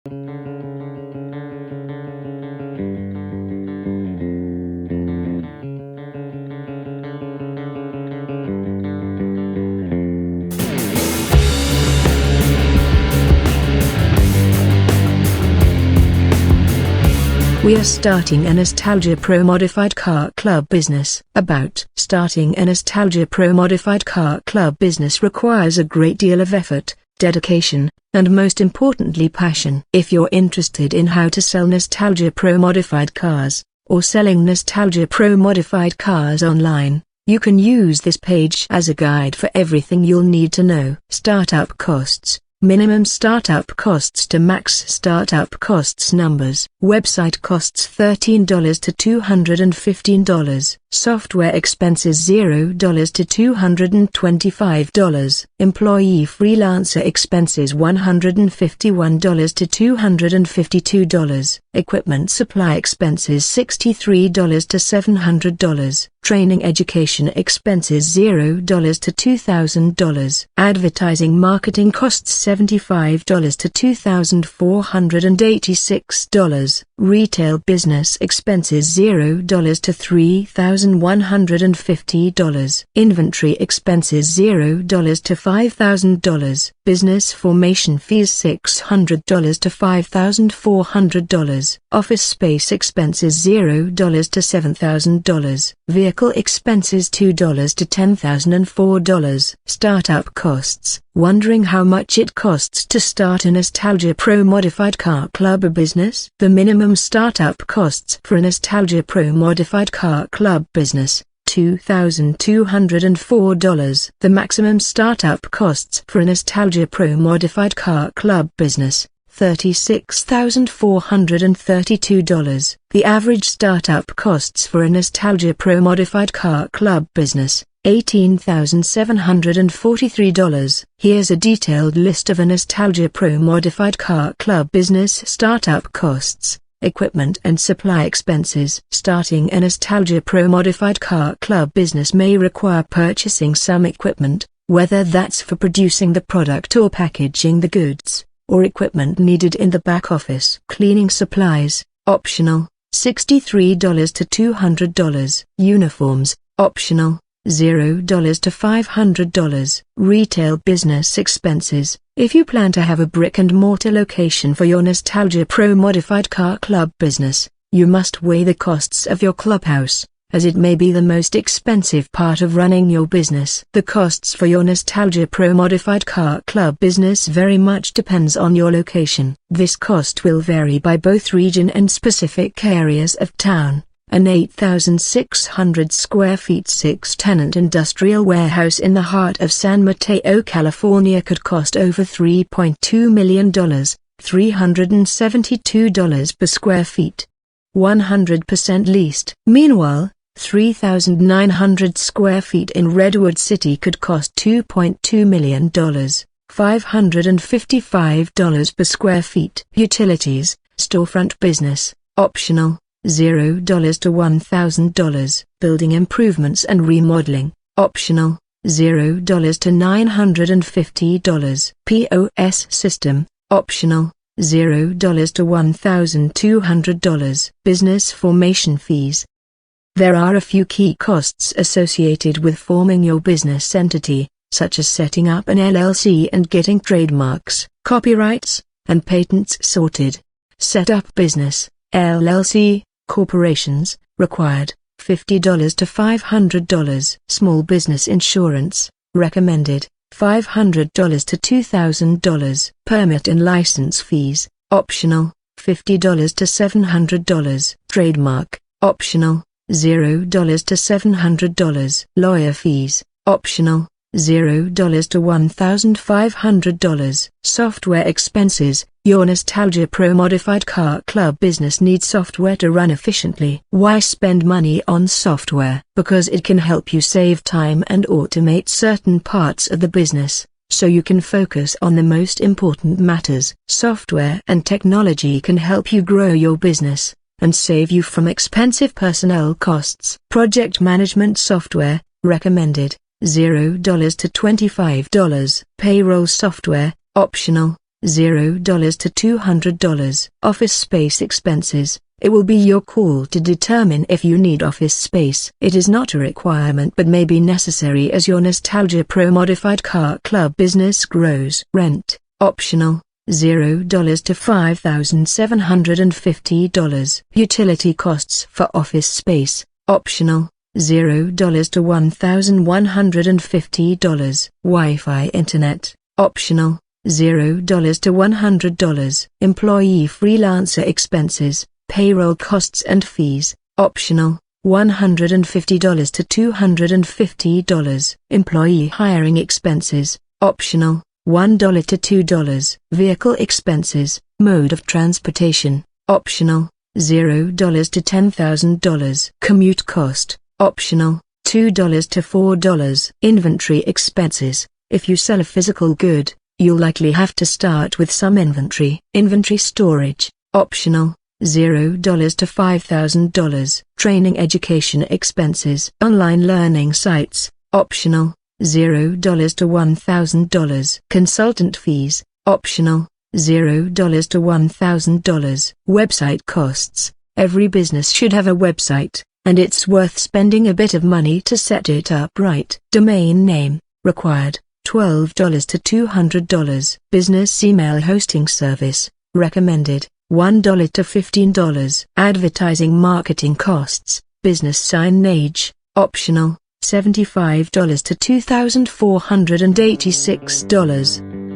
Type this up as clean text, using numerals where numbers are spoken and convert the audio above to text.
We are starting a Nostalgia Pro Modified Car Club business. About starting a Nostalgia Pro Modified Car Club business requires a great deal of effort, dedication, and most importantly passion. If you're interested in how to sell Nostalgia Pro Modified cars, or selling Nostalgia Pro Modified cars online, you can use this page as a guide for everything you'll need to know. Startup costs. Minimum startup costs to max startup costs numbers. Website costs $13 to $215. Software expenses $0 to $225. Employee freelancer expenses $151 to $252. Equipment supply expenses $63 to $700. Training education expenses $0 to $2,000. Advertising marketing costs $75 to $2,486. Retail business expenses $0 to $3,150. Inventory expenses $0 to $5,000. Business formation fees $600 to $5,400. Office space expenses $0 to $7,000. Vehicle expenses $2 to $10,004. Startup costs. Wondering how much it costs to start a Nostalgia Pro Modified Car Club business? The minimum startup costs for a Nostalgia Pro Modified Car Club business, $2,204. The maximum startup costs for a Nostalgia Pro Modified Car Club business, $36,432. The average startup costs for a Nostalgia Pro Modified Car Club business, $18,743. Here's a detailed list of a Nostalgia Pro Modified Car Club business startup costs, equipment and supply expenses. Starting a Nostalgia Pro Modified Car Club business may require purchasing some equipment, whether that's for producing the product or packaging the goods, or equipment needed in the back office. Cleaning supplies, optional, $63 to $200. Uniforms, optional, $0 to $500. Retail business expenses. If you plan to have a brick-and-mortar location for your Nostalgia Pro Modified Car Club business, you must weigh the costs of your clubhouse, as it may be the most expensive part of running your business. The costs for your Nostalgia Pro Modified Car Club business very much depends on your location. This cost will vary by both region and specific areas of town. An 8,600 square feet 6-tenant industrial warehouse in the heart of San Mateo, California could cost over $3.2 million, $372 per square feet. 100% leased. Meanwhile, 3,900 square feet in Redwood City could cost $2.2 million, $555 per square feet. Utilities, storefront business, optional, $0 to $1,000. Building improvements and remodeling, optional, $0 to $950. POS system, optional, $0 to $1,200. Business formation fees. There are a few key costs associated with forming your business entity, such as setting up an LLC and getting trademarks, copyrights, and patents sorted. Set up business, LLC, corporations, required, $50 to $500. Small business insurance, recommended, $500 to $2,000. Permit and license fees, optional, $50 to $700. Trademark, optional, $0 to $700. Lawyer fees, optional, $0 to $1,500. Software expenses. Your Nostalgia Pro Modified Car Club business needs software to run efficiently. Why spend money on software? Because it can help you save time and automate certain parts of the business, so you can focus on the most important matters. Software and technology can help you grow your business, and save you from expensive personnel costs. Project management software, recommended, $0 to $25. Payroll software, optional, $0 to $200. Office space expenses. It will be your call to determine if you need office space. It is not a requirement but may be necessary as your Nostalgia Pro Modified Car Club business grows. Rent, optional, $0 to $5,750. Utility costs for office space, optional, $0 to $1,150. Wi-Fi internet, optional, $0 to $100. Employee freelancer expenses, payroll costs and fees, optional, $150 to $250. Employee hiring expenses, optional, $1 to $2. Vehicle expenses, mode of transportation, optional, $0 to $10,000. Commute cost, optional, $2 to $4. Inventory expenses. If you sell a physical good, you'll likely have to start with some inventory. Inventory storage, optional, $0 to $5,000. Training education expenses. Online learning sites, optional, $0 to $1,000. Consultant fees, optional, $0 to $1,000. Website costs. Every business should have a website, and it's worth spending a bit of money to set it up right. Domain name, required, $12 to $200. Business email hosting service, recommended, $1 to $15. Advertising marketing costs, business signage, optional, $75 to $2,486.